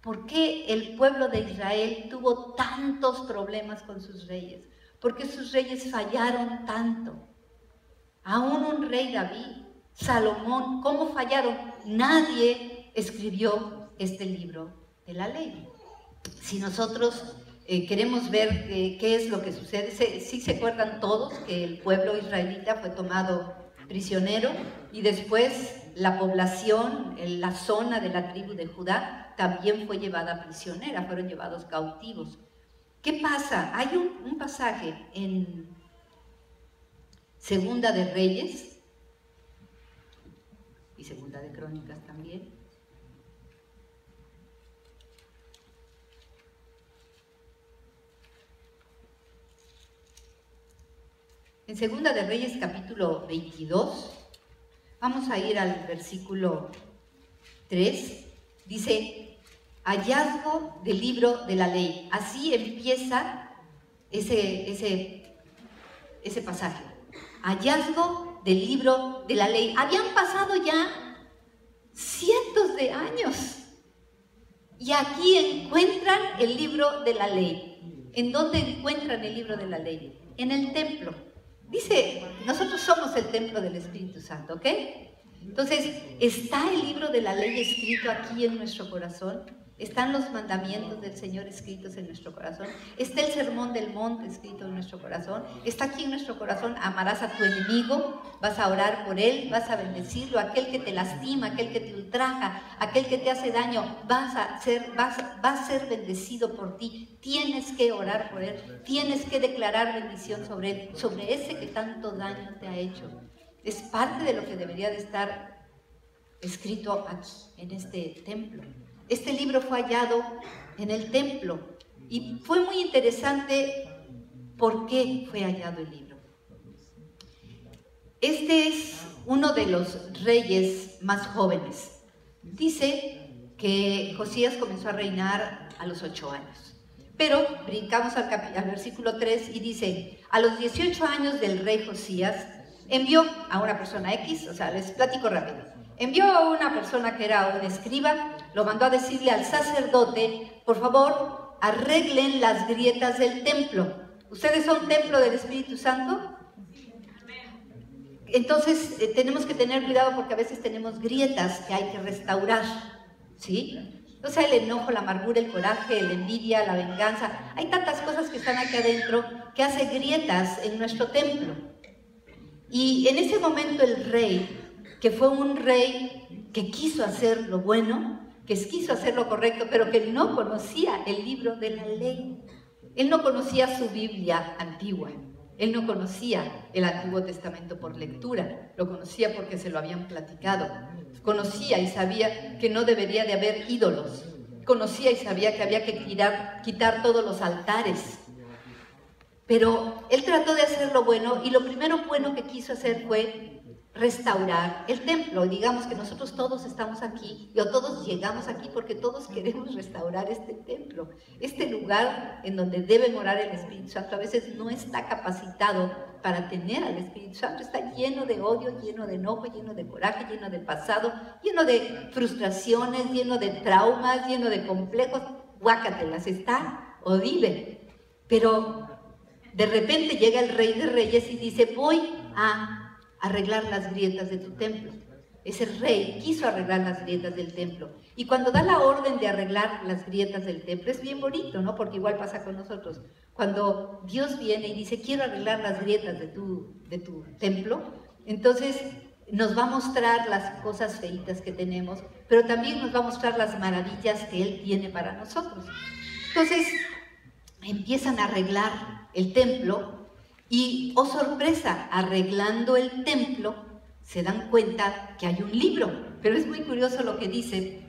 ¿Por qué el pueblo de Israel tuvo tantos problemas con sus reyes? ¿Por qué sus reyes fallaron tanto? Aún un rey David, Salomón, ¿cómo fallaron? Nadie escribió este libro de la ley. Si nosotros queremos ver qué es lo que sucede, sí se acuerdan todos que el pueblo israelita fue tomado prisionero y después la población, la zona de la tribu de Judá también fue llevada prisionera, fueron llevados cautivos. ¿Qué pasa? Hay un pasaje en Segunda de Reyes y Segunda de Crónicas también. En Segunda de Reyes capítulo 22, vamos a ir al versículo 3, dice, hallazgo del libro de la ley. Así empieza ese pasaje. Hallazgo del libro de la ley. Habían pasado ya cientos de años y aquí encuentran el libro de la ley. ¿En dónde encuentran el libro de la ley? En el templo. Dice, nosotros somos el templo del Espíritu Santo, ¿ok? Entonces, ¿está el libro de la ley escrito aquí en nuestro corazón? ¿Están los mandamientos del Señor escritos en nuestro corazón? ¿Está el sermón del monte escrito en nuestro corazón? ¿Está aquí en nuestro corazón? Amarás a tu enemigo, vas a orar por él, vas a bendecirlo, aquel que te lastima, aquel que te ultraja, aquel que te hace daño, va a ser bendecido por ti. Tienes que orar por él, tienes que declarar bendición sobre él, sobre ese que tanto daño te ha hecho. Es parte de lo que debería de estar escrito aquí, en este templo. Este libro fue hallado en el templo y fue muy interesante por qué fue hallado el libro. Este es uno de los reyes más jóvenes. Dice que Josías comenzó a reinar a los 8 años. Pero brincamos al versículo 3 y dice, a los 18 años del rey Josías envió a una persona X, o sea, les platico rápido. Envió a una persona que era un escriba, lo mandó a decirle al sacerdote, por favor, arreglen las grietas del templo. ¿Ustedes son templo del Espíritu Santo? Entonces tenemos que tener cuidado porque a veces tenemos grietas que hay que restaurar, ¿sí? O sea, el enojo, la amargura, el coraje, la envidia, la venganza. Hay tantas cosas que están aquí adentro que hacen grietas en nuestro templo. Y en ese momento el rey, que fue un rey que quiso hacer lo bueno, que quiso hacer lo correcto, pero que no conocía el libro de la ley. Él no conocía su Biblia antigua. Él no conocía el Antiguo Testamento por lectura. Lo conocía porque se lo habían platicado. Conocía y sabía que no debería de haber ídolos. Conocía y sabía que había que quitar todos los altares. Pero él trató de hacer lo bueno y lo primero bueno que quiso hacer fue restaurar el templo. Digamos que nosotros todos estamos aquí, o todos llegamos aquí porque todos queremos restaurar este templo. Este lugar en donde debe morar el Espíritu Santo a veces no está capacitado para tener al Espíritu Santo. Está lleno de odio, lleno de enojo, lleno de coraje, lleno de pasado, lleno de frustraciones, lleno de traumas, lleno de complejos. Guácatelas, está horrible. Pero de repente llega el Rey de Reyes y dice, voy a arreglar las grietas de tu templo. Ese rey quiso arreglar las grietas del templo. Y cuando da la orden de arreglar las grietas del templo, es bien bonito, ¿no? Porque igual pasa con nosotros. Cuando Dios viene y dice, quiero arreglar las grietas de tu templo, entonces nos va a mostrar las cosas feitas que tenemos, pero también nos va a mostrar las maravillas que Él tiene para nosotros. Entonces, empiezan a arreglar el templo y, oh sorpresa, arreglando el templo, se dan cuenta que hay un libro. Pero es muy curioso lo que dice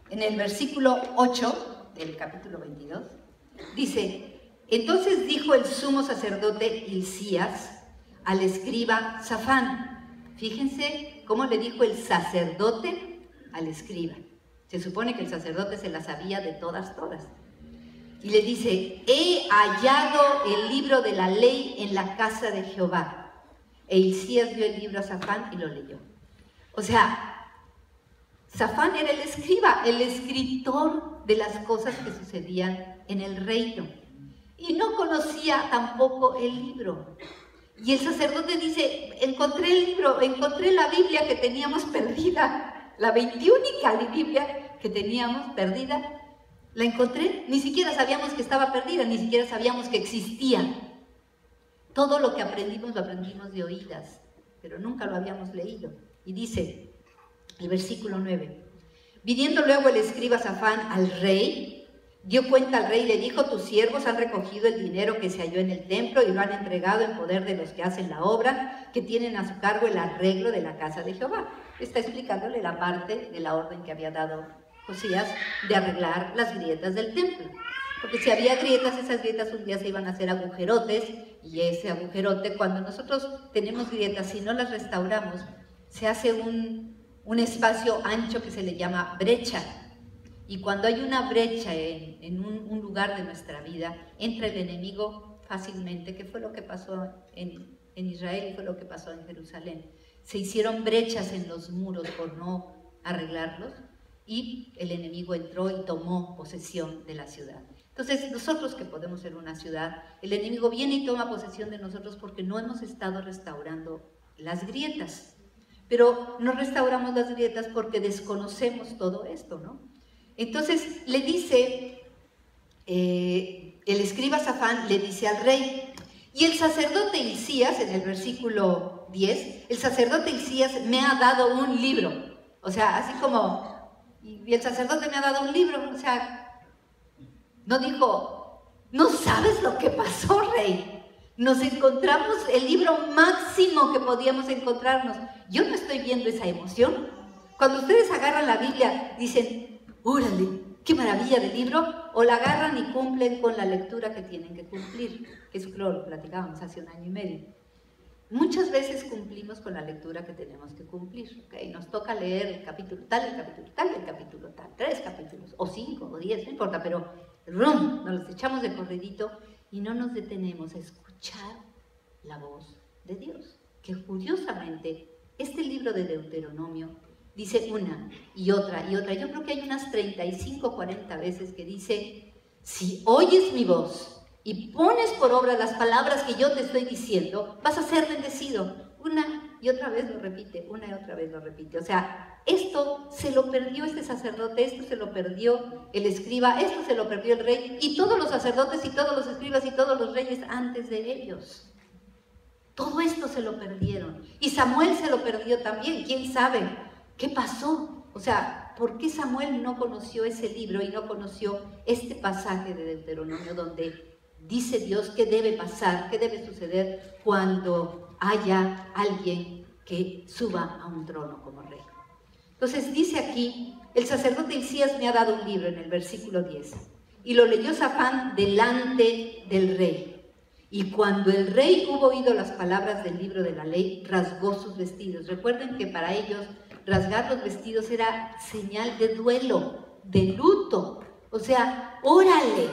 en el versículo 8 del capítulo 22. Dice, entonces dijo el sumo sacerdote Hilcías al escriba Safán. Fíjense cómo le dijo el sacerdote al escriba. Se supone que el sacerdote se la sabía de todas. Y le dice, he hallado el libro de la ley en la casa de Jehová. E Hilcías dio el libro a Safán y lo leyó. O sea, Safán era el escriba, el escritor de las cosas que sucedían en el reino. Y no conocía tampoco el libro. Y el sacerdote dice, encontré el libro, encontré la Biblia que teníamos perdida, la 21ª Biblia que teníamos perdida, la encontré, ni siquiera sabíamos que estaba perdida, ni siquiera sabíamos que existía. Todo lo que aprendimos lo aprendimos de oídas, pero nunca lo habíamos leído. Y dice, el versículo 9, viniendo luego el escriba Safán al rey, dio cuenta al rey y le dijo, tus siervos han recogido el dinero que se halló en el templo y lo han entregado en poder de los que hacen la obra, que tienen a su cargo el arreglo de la casa de Jehová. Está explicándole la parte de la orden que había dado Josías de arreglar las grietas del templo. Porque si había grietas, esas grietas un día se iban a hacer agujerotes, y ese agujerote, cuando nosotros tenemos grietas, si no las restauramos, se hace un espacio ancho que se le llama brecha. Y cuando hay una brecha en un lugar de nuestra vida, entra el enemigo fácilmente, que fue lo que pasó en Israel y fue lo que pasó en Jerusalén. Se hicieron brechas en los muros por no arreglarlos y el enemigo entró y tomó posesión de la ciudad. Entonces, nosotros que podemos ser una ciudad, el enemigo viene y toma posesión de nosotros porque no hemos estado restaurando las grietas. Pero no restauramos las grietas porque desconocemos todo esto, ¿no? Entonces le dice, el escriba Safán le dice al rey, y el sacerdote Hilcías, en el versículo 10, el sacerdote Hilcías me ha dado un libro. O sea, así como, y el sacerdote me ha dado un libro, o sea, no dijo, no sabes lo que pasó, rey. Nos encontramos el libro máximo que podíamos encontrarnos. Yo no estoy viendo esa emoción. Cuando ustedes agarran la Biblia, dicen, órale, qué maravilla de libro, o la agarran y cumplen con la lectura que tienen que cumplir, que eso lo platicábamos hace 1 año y medio. Muchas veces cumplimos con la lectura que tenemos que cumplir, ¿okay? Nos toca leer el capítulo tal, el capítulo tal, el capítulo tal, 3 capítulos, o 5, o 10, no importa, pero ¡rum!, nos los echamos de corridito y no nos detenemos a escuchar la voz de Dios, que curiosamente este libro de Deuteronomio dice una y otra y otra. Yo creo que hay unas 35, 40 veces que dice, si oyes mi voz y pones por obra las palabras que yo te estoy diciendo, vas a ser bendecido. Una y otra vez lo repite, una y otra vez lo repite. O sea, esto se lo perdió este sacerdote, esto se lo perdió el escriba, esto se lo perdió el rey, y todos los sacerdotes y todos los escribas y todos los reyes antes de ellos. Todo esto se lo perdieron. Y Samuel se lo perdió también, ¿quién sabe? ¿Qué pasó? O sea, ¿por qué Samuel no conoció ese libro y no conoció este pasaje de Deuteronomio donde dice Dios qué debe pasar, qué debe suceder cuando haya alguien que suba a un trono como rey? Entonces dice aquí, el sacerdote Hilcías me ha dado un libro en el versículo 10, y lo leyó Safán delante del rey. Y cuando el rey hubo oído las palabras del libro de la ley, rasgó sus vestidos. Recuerden que para ellos rasgar los vestidos era señal de duelo, de luto. O sea, órale,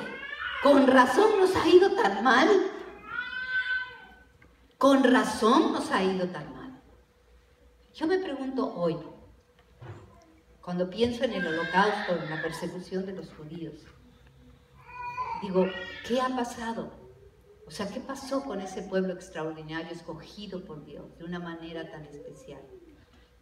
con razón nos ha ido tan mal. Con razón nos ha ido tan mal. Yo me pregunto hoy, cuando pienso en el holocausto, en la persecución de los judíos, digo, ¿qué ha pasado? O sea, ¿qué pasó con ese pueblo extraordinario escogido por Dios de una manera tan especial?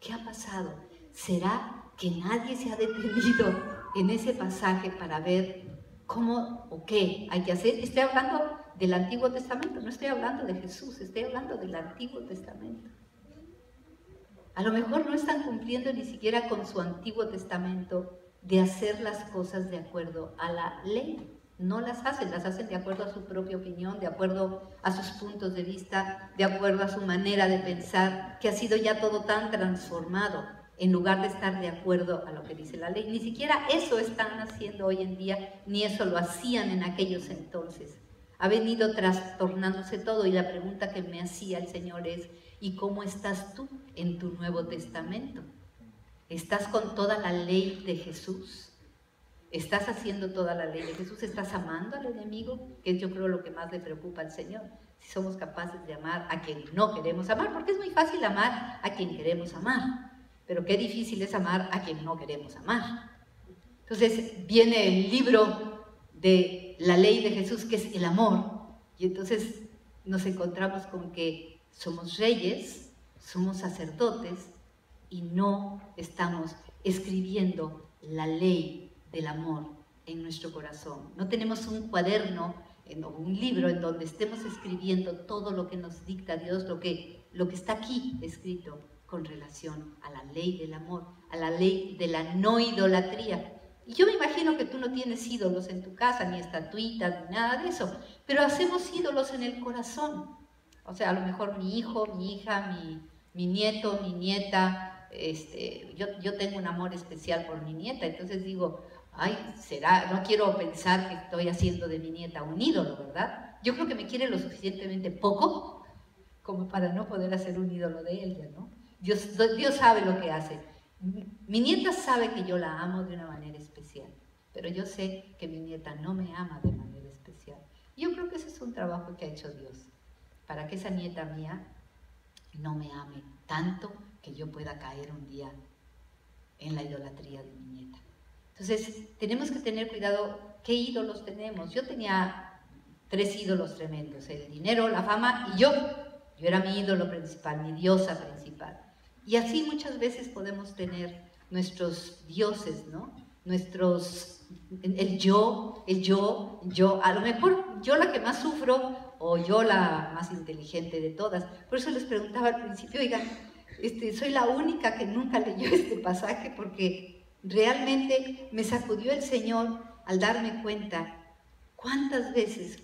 ¿Qué ha pasado? ¿Será que nadie se ha detenido en ese pasaje para ver cómo o qué hay que hacer? Estoy hablando del Antiguo Testamento, no estoy hablando de Jesús, estoy hablando del Antiguo Testamento. A lo mejor no están cumpliendo ni siquiera con su Antiguo Testamento de hacer las cosas de acuerdo a la ley. No las hacen de acuerdo a su propia opinión, de acuerdo a sus puntos de vista, de acuerdo a su manera de pensar, que ha sido ya todo tan transformado, en lugar de estar de acuerdo a lo que dice la ley. Ni siquiera eso están haciendo hoy en día, ni eso lo hacían en aquellos entonces. Ha venido trastornándose todo, y la pregunta que me hacía el Señor es, ¿y cómo estás tú en tu Nuevo Testamento? ¿Estás con toda la ley de Jesús? ¿Estás haciendo toda la ley de Jesús? ¿Estás amando al enemigo? Que es, yo creo, lo que más le preocupa al Señor. Si somos capaces de amar a quien no queremos amar, porque es muy fácil amar a quien queremos amar. pero qué difícil es amar a quien no queremos amar. Entonces viene el libro de la ley de Jesús, que es el amor, y entonces nos encontramos con que somos reyes, somos sacerdotes, y no estamos escribiendo la ley del amor en nuestro corazón. No tenemos un cuaderno o un libro en donde estemos escribiendo todo lo que nos dicta Dios, lo que está aquí escrito con relación a la ley del amor, a la ley de la no idolatría. Y yo me imagino que tú no tienes ídolos en tu casa, ni estatuitas, ni nada de eso, pero hacemos ídolos en el corazón. O sea, a lo mejor mi hijo, mi hija, mi nieto, mi nieta. Yo tengo un amor especial por mi nieta, entonces digo, ay, no quiero pensar que estoy haciendo de mi nieta un ídolo, ¿verdad? Yo creo que me quiere lo suficientemente poco como para no poder hacer un ídolo de ella, ¿no? Dios sabe lo que hace. Mi nieta sabe que yo la amo de una manera especial, pero yo sé que mi nieta no me ama de manera especial. Yo creo que ese es un trabajo que ha hecho Dios, para que esa nieta mía no me ame tanto que yo pueda caer un día en la idolatría de mi nieta. Entonces, tenemos que tener cuidado qué ídolos tenemos. Yo tenía 3 ídolos tremendos: el dinero, la fama y yo. Yo era mi ídolo principal, mi diosa principal. Y así muchas veces podemos tener nuestros dioses, ¿no? El yo. A lo mejor yo la que más sufro, o yo la más inteligente de todas. Por eso les preguntaba al principio, oigan, soy la única que nunca leyó este pasaje, porque realmente me sacudió el Señor al darme cuenta cuántas veces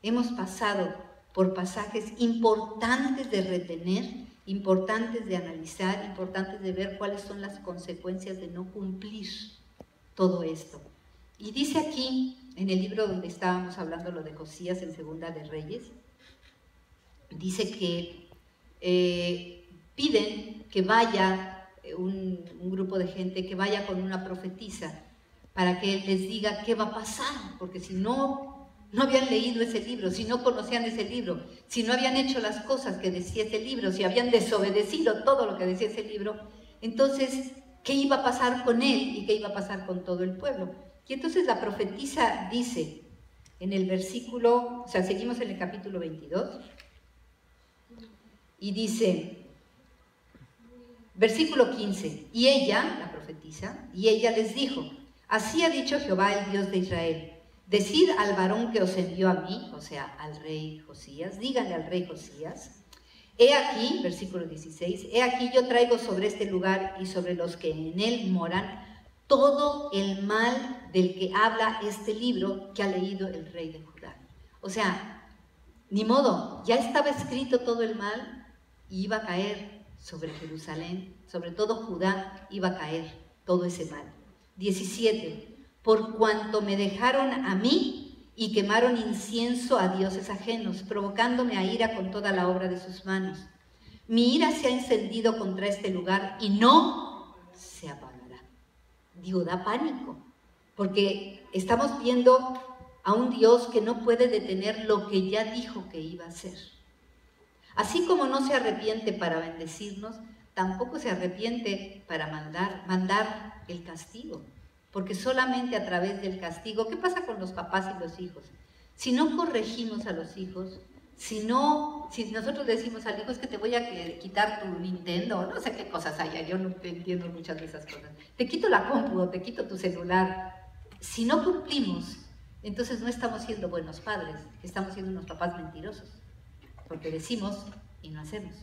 hemos pasado por pasajes importantes de retener, importantes de analizar, importantes de ver cuáles son las consecuencias de no cumplir todo esto. Y dice aquí, en el libro donde estábamos hablando lo de Josías, en Segunda de Reyes, dice que piden que vaya un grupo de gente, que vaya con una profetisa para que les diga qué va a pasar, porque si no habían leído ese libro, si no conocían ese libro, si no habían hecho las cosas que decía ese libro, si habían desobedecido todo lo que decía ese libro, entonces, ¿qué iba a pasar con él y qué iba a pasar con todo el pueblo? Y entonces la profetisa dice en el versículo, o sea, seguimos en el capítulo 22, y dice, versículo 15, y ella, la profetisa, y ella les dijo, así ha dicho Jehová, el Dios de Israel, decid al varón que os envió a mí, o sea, al rey Josías, díganle al rey Josías, he aquí, versículo 16, he aquí yo traigo sobre este lugar y sobre los que en él moran todo el mal del que habla este libro que ha leído el rey de Judá. O sea, ni modo, ya estaba escrito todo el mal y iba a caer sobre Jerusalén, sobre todo Judá, iba a caer todo ese mal. 17, por cuanto me dejaron a mí y quemaron incienso a dioses ajenos, provocándome a ira con toda la obra de sus manos. Mi ira se ha encendido contra este lugar y no se apagará. Digo, da pánico, porque estamos viendo a un Dios que no puede detener lo que ya dijo que iba a hacer. Así como no se arrepiente para bendecirnos, tampoco se arrepiente para mandar el castigo. Porque solamente a través del castigo, ¿qué pasa con los papás y los hijos? Si no corregimos a los hijos, si nosotros decimos al hijo, es que te voy a quitar tu Nintendo, no sé qué cosas haya, yo no entiendo muchas de esas cosas. Te quito la compu, te quito tu celular. Si no cumplimos, entonces no estamos siendo buenos padres, estamos siendo unos papás mentirosos. Porque decimos y no hacemos.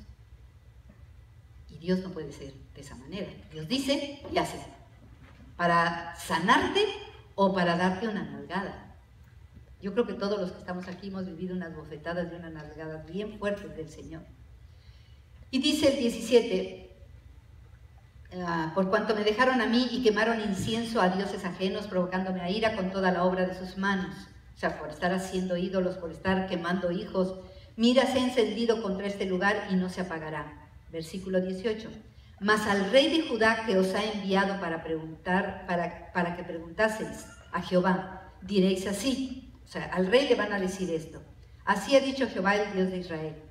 Y Dios no puede ser de esa manera. Dios dice y hace. Para sanarte o para darte una nalgada. Yo creo que todos los que estamos aquí hemos vivido unas bofetadas y unas nalgadas bien fuertes del Señor. Y dice el 17, por cuanto me dejaron a mí y quemaron incienso a dioses ajenos, provocándome a ira con toda la obra de sus manos. O sea, por estar haciendo ídolos, por estar quemando hijos. Mira, se ha encendido contra este lugar y no se apagará. Versículo 18. Mas al rey de Judá que os ha enviado para que preguntaseis a Jehová, diréis así. O sea, al rey le van a decir esto. Así ha dicho Jehová, el Dios de Israel.